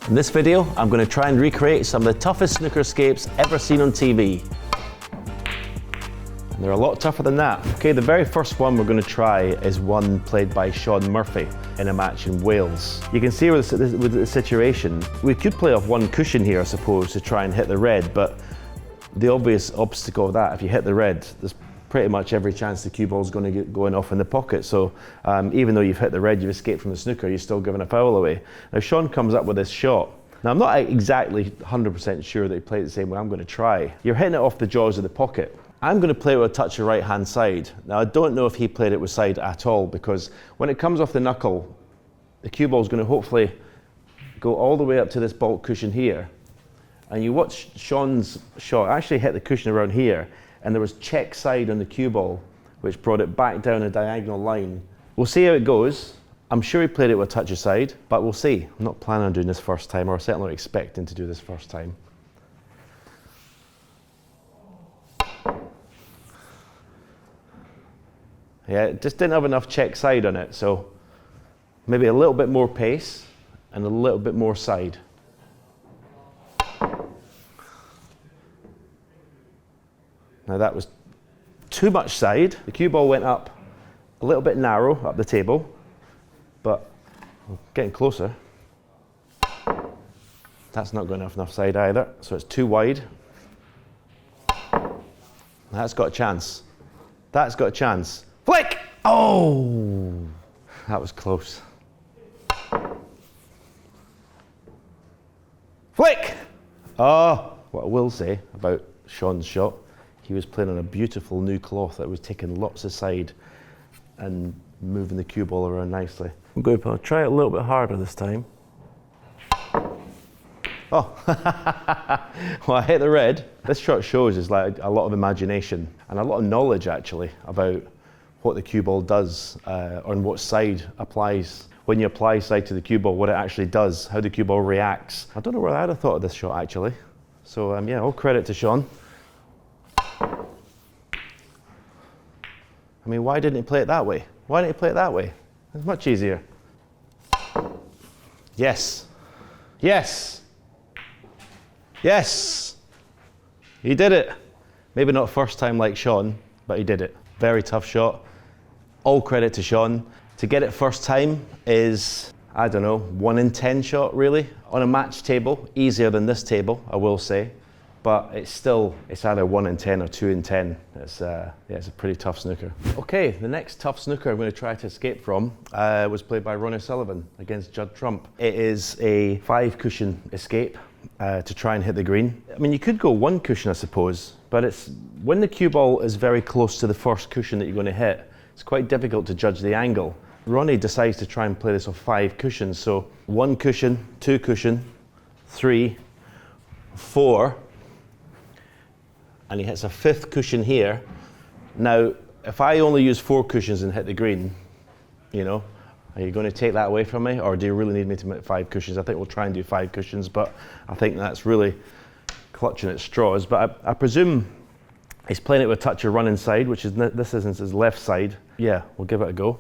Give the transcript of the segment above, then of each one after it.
In this video, I'm going to try and recreate some of the toughest snooker escapes ever seen on TV. And they're a lot tougher than that. Okay, the very first one we're going to try is one played by Shaun Murphy in a match in Wales. You can see with the situation, we could play off one cushion here, I suppose, to try and hit the red, but the obvious obstacle of that, if you hit the red, there's pretty much every chance the cue ball's going to get going off in the pocket. So even though you've hit the red, you've escaped from the snooker, you're still giving a foul away. Now Shaun comes up with this shot. Now I'm not exactly 100% sure that he played it the same way I'm going to try. You're hitting it off the jaws of the pocket. I'm going to play it with a touch of right hand side. Now I don't know if he played it with side at all, because when it comes off the knuckle, the cue ball's going to hopefully go all the way up to this baulk cushion here. And you watch Shaun's shot, actually hit the cushion around here, and there was check side on the cue ball, which brought it back down a diagonal line. We'll see how it goes. I'm sure he played it with a touch of side, but we'll see. I'm not planning on doing this first time, or certainly not expecting to do this first time. Yeah, it just didn't have enough check side on it, so maybe a little bit more pace and a little bit more side. Now that was too much side. The cue ball went up a little bit narrow up the table, but getting closer. That's not going enough side either, so it's too wide. That's got a chance. That's got a chance. Flick! Oh! That was close. Flick! Oh, what I will say about Shaun's shot, he was playing on a beautiful new cloth that was taking lots of side and moving the cue ball around nicely. I'm going to try it a little bit harder this time. Oh, well, I hit the red. This shot shows is like a lot of imagination and a lot of knowledge actually about what the cue ball does on what side applies. When you apply side to the cue ball, what it actually does, how the cue ball reacts. I don't know where I'd have thought of this shot actually. So yeah, all credit to Shaun. I mean, why didn't he play it that way? Why didn't he play it that way? It's much easier. Yes. Yes. Yes. He did it. Maybe not first time like Shaun, but he did it. Very tough shot. All credit to Shaun. To get it first time is, I don't know, 1 in 10 shot really. On a match table, easier than this table, I will say. But it's either 1 in 10 or 2 in 10. It's a pretty tough snooker. Okay, the next tough snooker I'm going to try to escape from was played by Ronnie O'Sullivan against Judd Trump. It is a 5 cushion escape to try and hit the green. I mean, you could go 1 cushion, I suppose, but it's when the cue ball is very close to the first cushion that you're going to hit, it's quite difficult to judge the angle. Ronnie decides to try and play this with 5 cushions. So 1 cushion, 2 cushion, 3, 4, and he hits a 5th cushion here. Now, if I only use 4 cushions and hit the green, you know, are you going to take that away from me, or do you really need me to make 5 cushions? I think we'll try and do 5 cushions, but I think that's really clutching at straws. But I presume he's playing it with a touch of run inside, which is this isn't his left side. Yeah, we'll give it a go.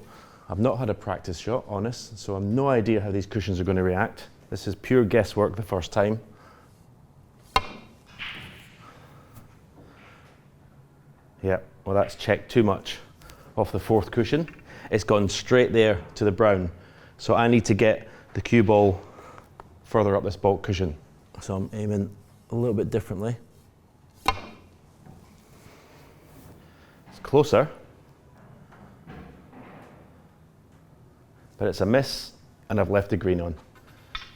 I've not had a practice shot, honest, so I've no idea how these cushions are going to react. This is pure guesswork the first time. Yeah, well that's checked too much off the 4th cushion. It's gone straight there to the brown. So I need to get the cue ball further up this baulk cushion. So I'm aiming a little bit differently. It's closer, but it's a miss and I've left the green on.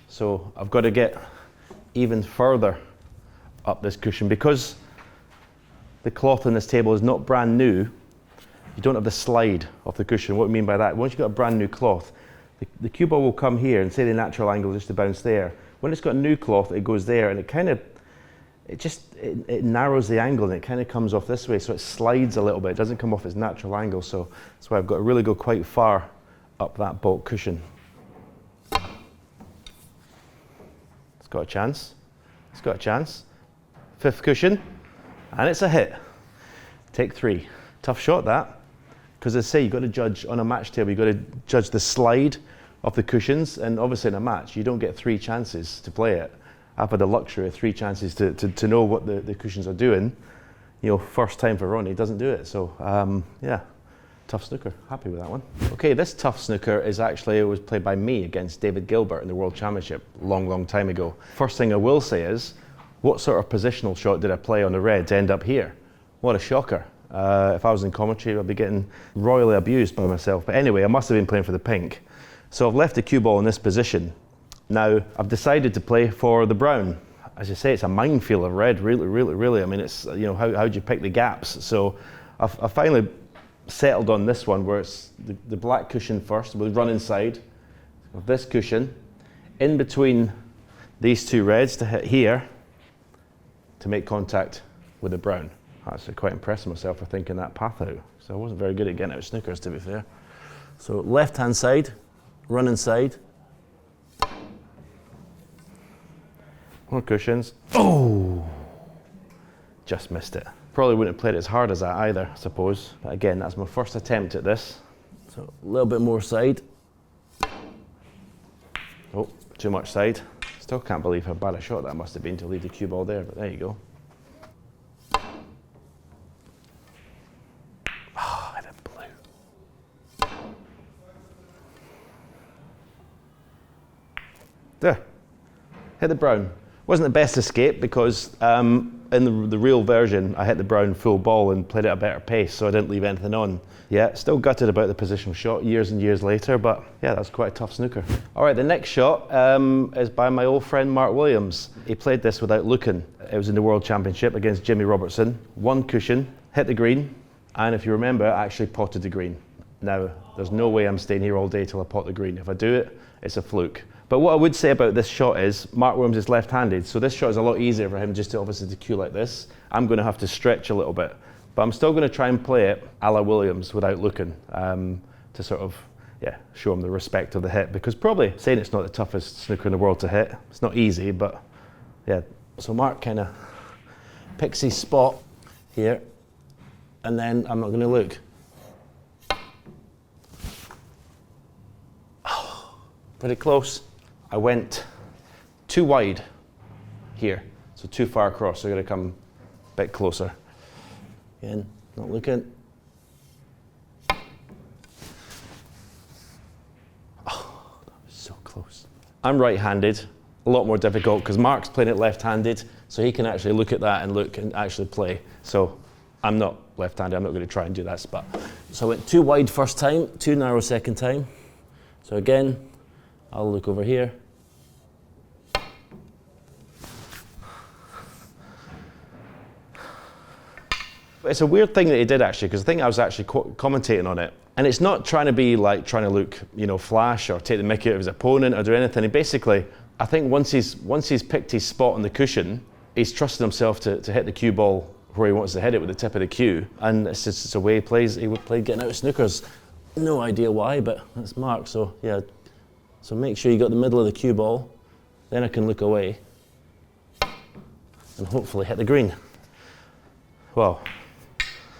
So I've got to get even further up this cushion because the cloth on this table is not brand new. You don't have the slide off the cushion. What do I mean by that? Once you've got a brand new cloth, the cue ball will come here and say the natural angle is just to bounce there. When it's got a new cloth, it goes there and it narrows the angle and it kind of comes off this way, so it slides a little bit. It doesn't come off its natural angle, so that's why I've got to really go quite far up that baulk cushion. It's got a chance. It's got a chance. 5th cushion, and it's a hit. Take 3. Tough shot that, because as I say, you've got to judge on a match table. You've got to judge the slide of the cushions, and obviously in a match, you don't get 3 chances to play it. I've had the luxury of 3 chances to know what the cushions are doing. You know, first time for Ronnie, doesn't do it. So, yeah, tough snooker. Happy with that one. Okay, this tough snooker is actually, it was played by me against David Gilbert in the World Championship long time ago. First thing I will say is, what sort of positional shot did I play on the red to end up here? What a shocker. If I was in commentary, I'd be getting royally abused by myself. But anyway, I must have been playing for the pink. So I've left the cue ball in this position. Now, I've decided to play for the brown. As you say, it's a minefield of red, really. I mean, it's, you know, how do you pick the gaps? So I've finally settled on this one where it's the black cushion first. We'll run inside of this cushion, in between these 2 reds to hit here to make contact with the brown. I'm actually quite impressed with myself for thinking that path out. So I wasn't very good at getting out snookers, to be fair. So left-hand side, run inside. More cushions. Oh! Just missed it. Probably wouldn't have played it as hard as that either, I suppose. But again, that's my first attempt at this. So a little bit more side. Oh, too much side. Still can't believe how bad a shot that must have been to leave the cue ball there, but there you go. Oh, I hit it blue. There. Hit the brown. Wasn't the best escape because in the real version, I hit the brown full ball and played it at a better pace, so I didn't leave anything on. Yeah, still gutted about the positional shot years and years later, but yeah, that's quite a tough snooker. All right, the next shot is by my old friend Mark Williams. He played this without looking. It was in the World Championship against Jimmy Robertson. 1 cushion, hit the green, and if you remember, actually potted the green. Now, there's no way I'm staying here all day till I pot the green. If I do it, it's a fluke. But what I would say about this shot is, Mark Williams is left-handed, so this shot is a lot easier for him just to obviously to cue like this. I'm going to have to stretch a little bit, but I'm still going to try and play it a la Williams without looking, to sort of, yeah, show him the respect of the hit, because probably saying it's not the toughest snooker in the world to hit, it's not easy, but yeah. So Mark kind of picks his spot here, and then I'm not going to look. Oh, pretty close. I went too wide here, so too far across, so I'm going to come a bit closer. Again, not looking. Oh, that was so close. I'm right-handed, a lot more difficult because Mark's playing it left-handed, so he can actually look at that and look and actually play. So I'm not left-handed, I'm not going to try and do that spot. So I went too wide first time, too narrow second time. So again, I'll look over here. It's a weird thing that he did actually, because I think I was actually commentating on it. And it's not trying to be like trying to look, you know, flash or take the mickey out of his opponent or do anything. He basically, I think once he's picked his spot on the cushion, he's trusted himself to hit the cue ball where he wants to hit it with the tip of the cue. And it's just it's a way he would play getting out of snookers. No idea why, but that's Mark, so yeah. So make sure you got the middle of the cue ball, then I can look away and hopefully hit the green. Well,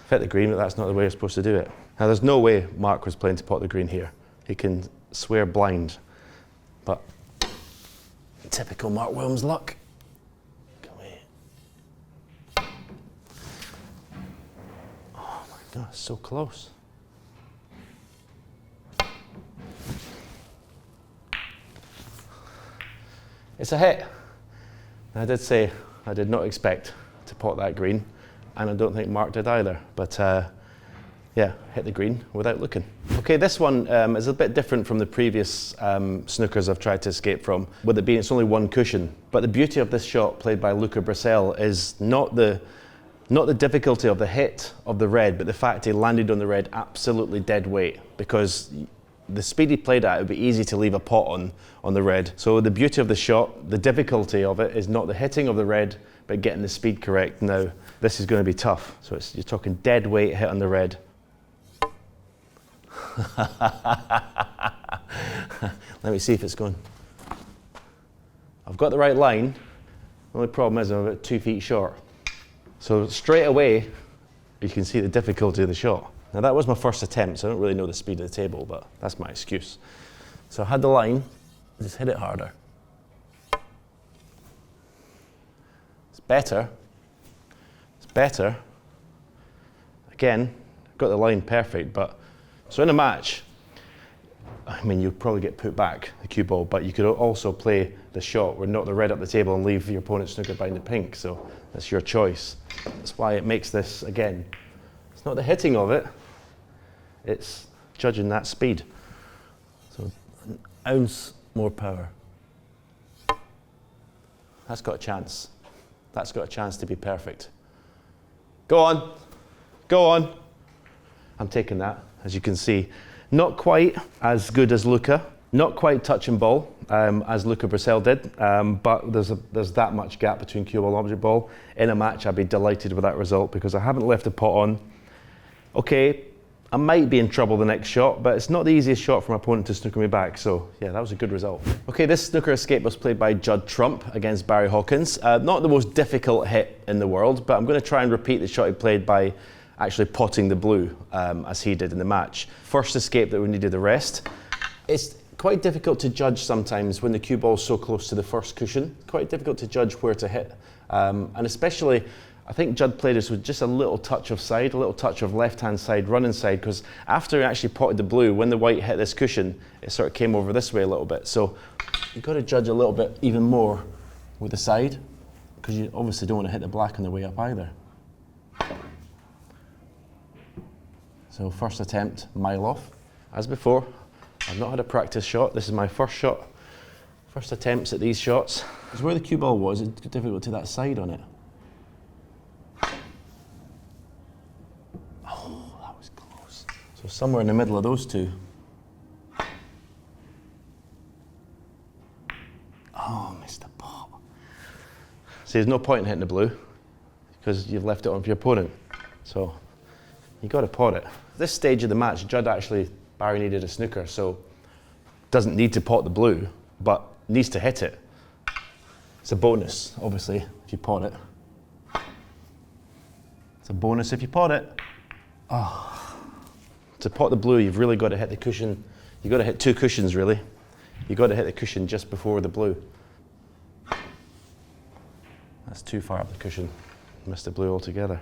hit the green, but that's not the way you're supposed to do it. Now there's no way Mark was playing to pot the green here. He can swear blind, but typical Mark Williams luck. Go away. Oh my God, so close. It's a hit. I did say I did not expect to pot that green, and I don't think Mark did either, but yeah, hit the green without looking. Okay, this one is a bit different from the previous snookers I've tried to escape from, with it being it's only 1 cushion. But the beauty of this shot played by Luca Brissell is not the difficulty of the hit of the red, but the fact he landed on the red absolutely dead weight, because the speed he played at, it would be easy to leave a pot on the red. So the beauty of the shot, the difficulty of it is not the hitting of the red, but getting the speed correct. Now, this is going to be tough. So you're talking dead weight hit on the red. Let me see if it's going. I've got the right line. The only problem is I'm about 2 feet short. So straight away, you can see the difficulty of the shot. Now that was my first attempt, so I don't really know the speed of the table, but that's my excuse. So I had the line, just hit it harder. It's better. It's better. Again, got the line perfect, but so in a match, I mean, you'd probably get put back, the cue ball, but you could also play the shot where knock the red up the table and leave your opponent's snooker behind the pink, so that's your choice. That's why it makes this, again, it's not the hitting of it, it's judging that speed. So an ounce more power. That's got a chance. That's got a chance to be perfect. Go on. Go on. I'm taking that, as you can see. Not quite as good as Luca, not quite touch and ball as Luca Brissell did, but there's that much gap between cue ball and object ball. In a match, I'd be delighted with that result because I haven't left the pot on. Okay, I might be in trouble the next shot, but it's not the easiest shot for my opponent to snooker me back, so yeah, that was a good result. Okay, this snooker escape was played by Judd Trump against Barry Hawkins. Not the most difficult hit in the world, but I'm going to try and repeat the shot he played by actually potting the blue as he did in the match. First escape that we needed the rest. It's quite difficult to judge sometimes when the cue ball's so close to the first cushion. Quite difficult to judge where to hit. And especially, I think Judd played this with just a little touch of side, a little touch of left-hand side, running side, because after he actually potted the blue, when the white hit this cushion, it sort of came over this way a little bit. So you've got to judge a little bit even more with the side, because you obviously don't want to hit the black on the way up either. So first attempt, mile off. As before, I've not had a practice shot. This is my first shot. First attempts at these shots. Because where the cue ball was, it's difficult to that side on it. Oh, that was close. So somewhere in the middle of those two. Oh, missed the pot. See, there's no point in hitting the blue because you've left it on for your opponent. So you got to pot it. This stage of the match, Barry needed a snooker, so doesn't need to pot the blue, but needs to hit it. It's a bonus, obviously, if you pot it. It's a bonus if you pot it. Oh. To pot the blue, you've really got to hit the cushion. You've got to hit two cushions, really. You've got to hit the cushion just before the blue. That's too far up the cushion. Missed the blue altogether.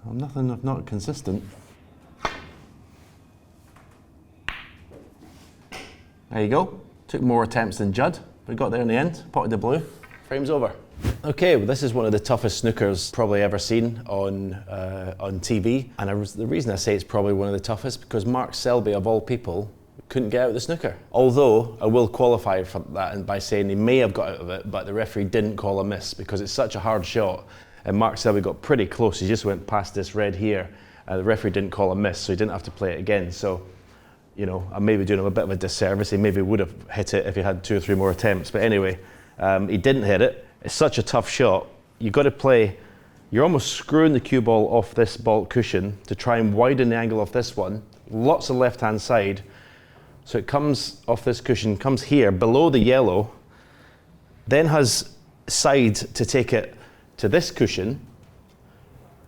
I'm not consistent. There you go. Took more attempts than Judd, but got there in the end. Potted the blue. Frame's over. Okay, well, this is one of the toughest snookers probably ever seen on TV. And the reason I say it's probably one of the toughest because Mark Selby, of all people, couldn't get out of the snooker. Although I will qualify for that by saying he may have got out of it, but the referee didn't call a miss because it's such a hard shot. And Mark Selby got pretty close. He just went past this red here. The referee didn't call a miss, so he didn't have to play it again. So, you know, I'm maybe doing him a bit of a disservice. He maybe would have hit it if he had 2 or 3 more attempts. But anyway, he didn't hit it. It's such a tough shot. You've got to play, you're almost screwing the cue ball off this baulk cushion to try and widen the angle of this one. Lots of left-hand side. So it comes off this cushion, comes here below the yellow, then has side to take it to this cushion,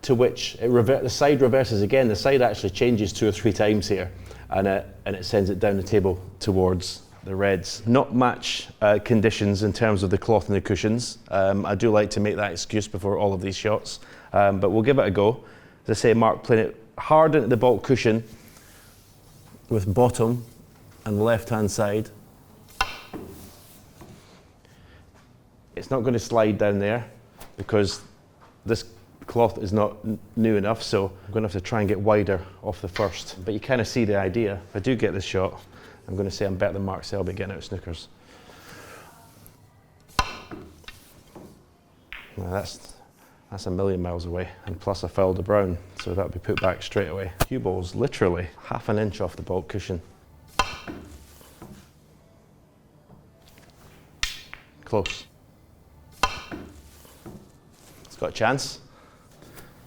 to which the side reverses again. The side actually changes 2 or 3 times here, and it sends it down the table towards the reds. Not match conditions in terms of the cloth and the cushions. I do like to make that excuse before all of these shots, but we'll give it a go. As I say, Mark playing it hard into the baulk cushion with bottom and left-hand side. It's not going to slide down there because this cloth is not new enough, so I'm going to have to try and get wider off the first. But you kind of see the idea. If I do get this shot, I'm going to say I'm better than Mark Selby getting out of snookers. Now that's a million miles away, and plus I fouled the brown, so that would be put back straight away. Cue ball's literally ½ an inch off the baulk cushion. Close. It's got a chance.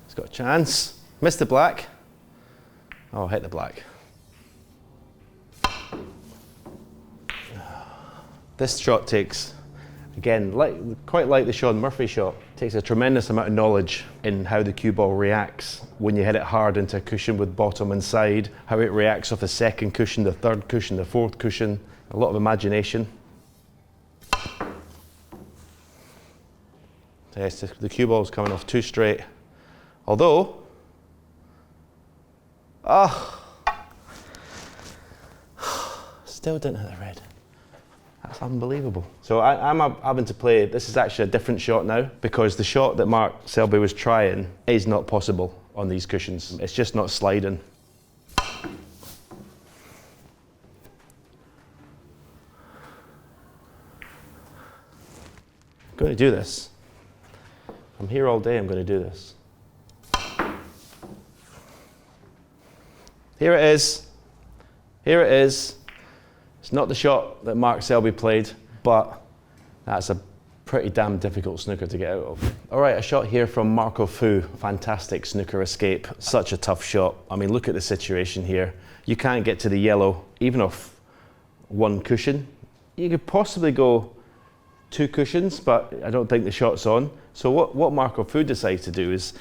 It's got a chance. Missed the black. Oh, hit the black. This shot takes Again, quite like the Shaun Murphy shot. Takes a tremendous amount of knowledge in how the cue ball reacts when you hit it hard into a cushion with bottom and side, how it reacts off the second cushion, the third cushion, the fourth cushion. A lot of imagination. Yes, the cue ball's coming off too straight. Although, still didn't hit the red. That's unbelievable. So I'm having to play, this is actually a different shot now, because the shot that Mark Selby was trying is not possible on these cushions. It's just not sliding. I'm going to do this. I'm here all day, I'm going to do this. Here it is. Here it is. It's not the shot that Mark Selby played, but that's a pretty damn difficult snooker to get out of. All right, a shot here from Marco Fu. Fantastic snooker escape. Such a tough shot. I mean, look at the situation here. You can't get to the yellow, even off one cushion. You could possibly go 2 cushions, but I don't think the shot's on. So what Marco Fu decides to do is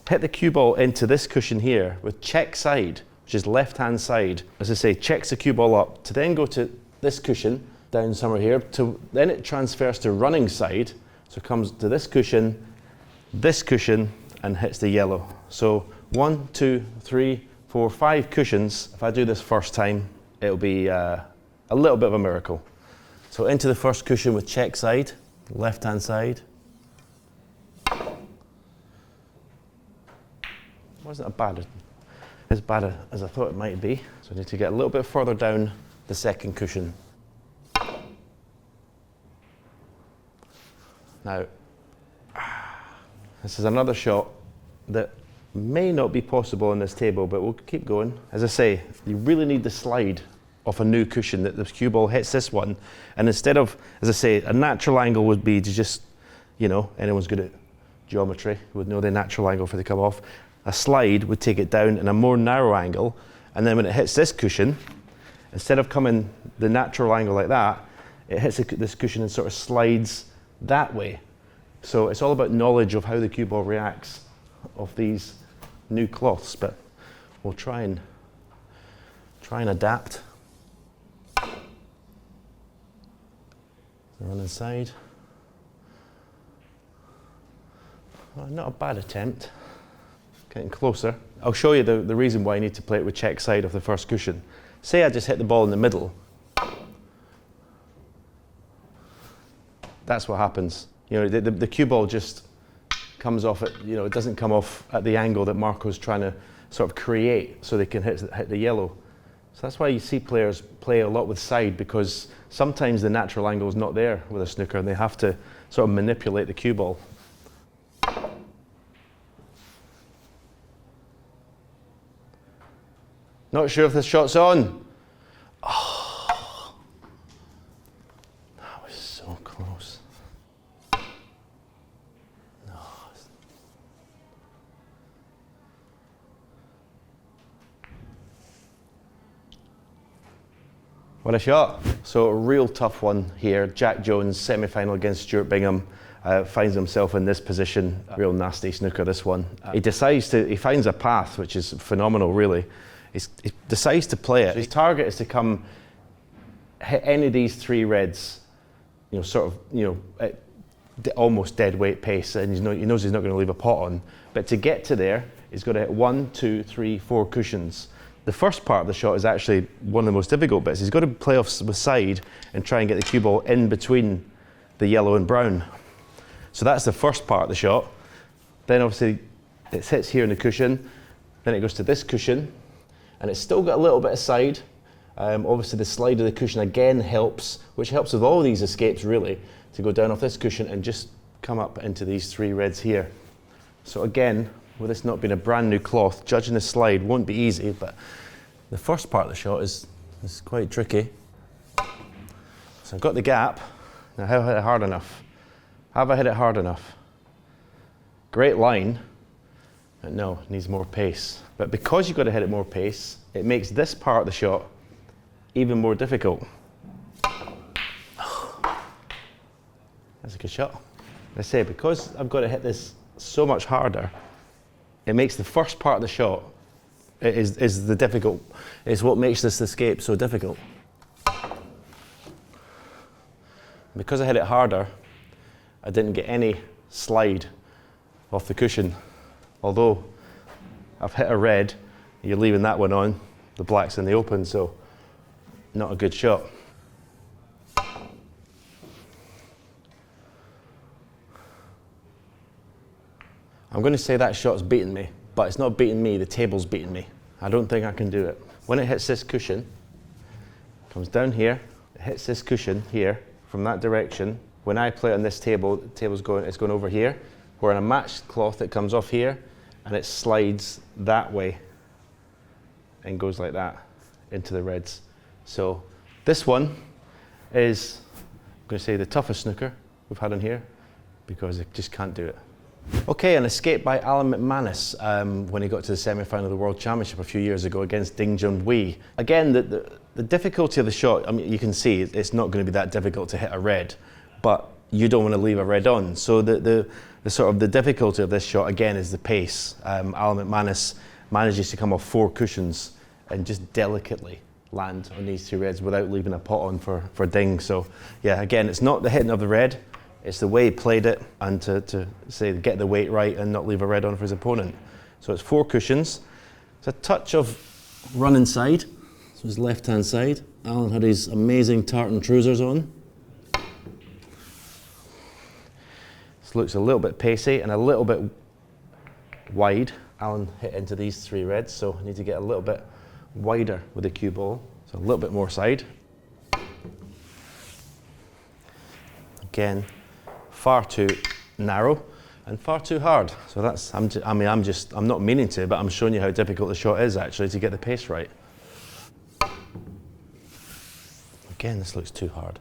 hit the cue ball into this cushion here with check side, which is left-hand side. As I say, checks the cue ball up to then go to this cushion, down somewhere here, then it transfers to running side, so it comes to this cushion, and hits the yellow. So 1, 2, 3, 4, 5 cushions. If I do this first time, it'll be a little bit of a miracle. So into the first cushion with check side, left-hand side. Wasn't as bad as I thought it might be. So I need to get a little bit further down the second cushion. Now, this is another shot that may not be possible on this table, but we'll keep going. As I say, you really need the slide off a new cushion that the cue ball hits this one, and instead of, as I say, a natural angle would be to just, you know, anyone's good at geometry would know the natural angle for it to come off. A slide would take it down in a more narrow angle, and then when it hits this cushion, instead of coming the natural angle like that, it hits this cushion and sort of slides that way. So it's all about knowledge of how the cue ball reacts of these new cloths, but we'll try and adapt. Run inside. Well, not a bad attempt. Getting closer. I'll show you the reason why I need to play it with check side of the first cushion. Say I just hit the ball in the middle. That's what happens. You know, the cue ball just comes off at, you know, it doesn't come off at the angle that Marco's trying to sort of create so they can hit the yellow. So that's why you see players play a lot with side, because sometimes the natural angle is not there with a snooker and they have to sort of manipulate the cue ball. Not sure if this shot's on. Oh, that was so close. No. What a shot. So a real tough one here. Jack Jones, semi-final against Stuart Bingham. Finds himself in this position. Real nasty snooker, this one. He finds a path, which is phenomenal, really. He decides to play it. His target is to come hit any of these 3 reds, you know, sort of, you know, at almost dead weight pace, and he knows he's not going to leave a pot on. But to get to there, he's got to hit 1, 2, 3, 4 cushions. The first part of the shot is actually one of the most difficult bits. He's got to play off with side and try and get the cue ball in between the yellow and brown. So that's the first part of the shot. Then obviously it hits here in the cushion, then it goes to this cushion, and it's still got a little bit of side. Obviously the slide of the cushion again helps, which helps with all these escapes really, to go down off this cushion and just come up into these 3 reds here. So again, with this not being a brand new cloth, judging the slide won't be easy, but the first part of the shot is quite tricky. So I've got the gap. Now have I hit it hard enough? Have I hit it hard enough? Great line, but no, it needs more pace. But because you've got to hit it more pace, it makes this part of the shot even more difficult. That's a good shot. I say, because I've got to hit this so much harder, it makes the first part of the shot is the difficult. It's what makes this escape so difficult. Because I hit it harder, I didn't get any slide off the cushion. Although I've hit a red, you're leaving that one on, the black's in the open, so not a good shot. I'm going to say that shot's beaten me, but it's not beating me, the table's beating me. I don't think I can do it. When it hits this cushion, it comes down here, it hits this cushion here, from that direction. When I play on this table, the table's going, it's going over here. Where on a matched cloth, it comes off here, and it slides that way, and goes like that into the reds. So this one is, I'm going to say, the toughest snooker we've had in here, because I just can't do it. Okay, an escape by Alan McManus when he got to the semi-final of the World Championship a few years ago against Ding Junhui. Again, the difficulty of the shot, I mean, you can see it's not going to be that difficult to hit a red, but you don't want to leave a red on. So the sort of the difficulty of this shot again is the pace. Alan McManus manages to come off 4 cushions and just delicately land on these 2 reds without leaving a pot on for Ding. So yeah, again, it's not the hitting of the red, it's the way he played it, and to say get the weight right and not leave a red on for his opponent. So it's 4 cushions. It's a touch of run inside, so his left-hand side. Alan had his amazing tartan trousers on. This looks a little bit pacey and a little bit wide. Alan hit into these 3 reds, so I need to get a little bit wider with the cue ball. So a little bit more side. Again, far too narrow and far too hard. So that's, I'm not meaning to, but I'm showing you how difficult the shot is actually to get the pace right. Again, this looks too hard.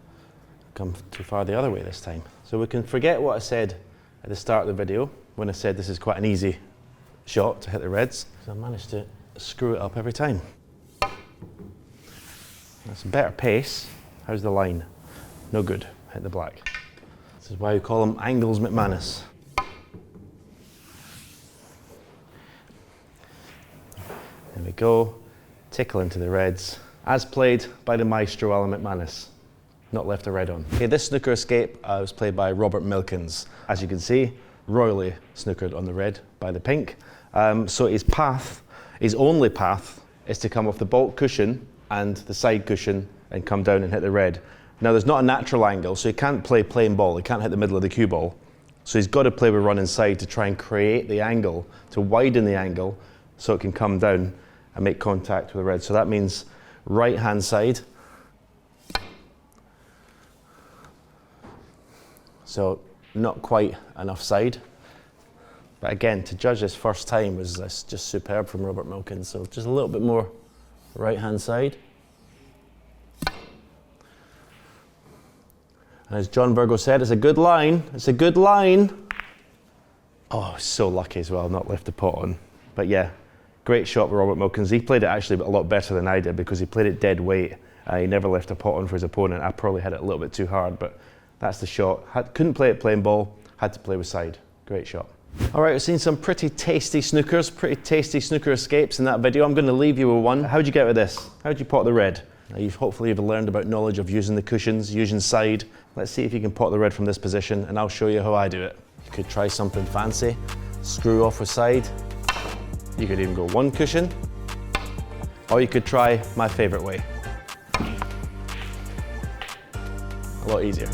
Come too far the other way this time. So we can forget what I said at the start of the video when I said this is quite an easy shot to hit the reds. So I managed to screw it up every time. That's a better pace. How's the line? No good. Hit the black. This is why we call him Angles McManus. There we go. Tickle into the reds. As played by the maestro Alan McManus. Not left a red on. Okay, this snooker escape was played by Robert Milkins. As you can see, royally snookered on the red by the pink. So his only path is to come off the baulk cushion and the side cushion and come down and hit the red. Now there's not a natural angle, so he can't play plain ball, he can't hit the middle of the cue ball. So he's got to play with run inside to try and create the angle, to widen the angle so it can come down and make contact with the red. So that means right hand side. So not quite enough side. But again, to judge this first time was just superb from Robert Milkins. So just a little bit more right hand side. And as John Virgo said, it's a good line, it's a good line. Oh, so lucky as well, not left the pot on. But yeah, great shot by Robert Milkins. He played it actually a lot better than I did because he played it dead weight. He never left a pot on for his opponent. I probably hit it a little bit too hard, but that's the shot. Couldn't play it plain ball, had to play with side. Great shot. All right, we've seen some pretty tasty snookers, pretty tasty snooker escapes in that video. I'm going to leave you with one. How'd you get with this? How'd you pot the red? Now hopefully you've learned about knowledge of using the cushions, using side. Let's see if you can pot the red from this position, and I'll show you how I do it. You could try something fancy, screw off with side. You could even go 1 cushion, or you could try my favorite way. A lot easier.